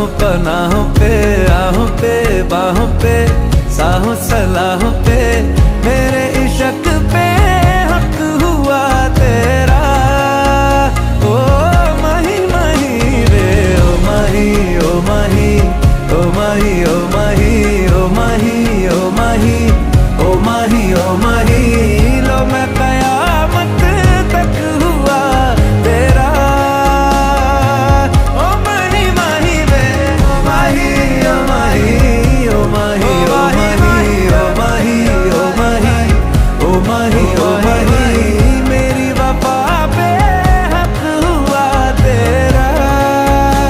राहों पनाहों पे, आहों पे बाहों पे, साहों सलाहों पे, मेरे इश्क पे हक हुआ तेरा। ओ माही माही रे, ओ माही, ओ माही, ओ माही, ओ माही, ओ माही, ओ माही, ओ माही, ओ माही।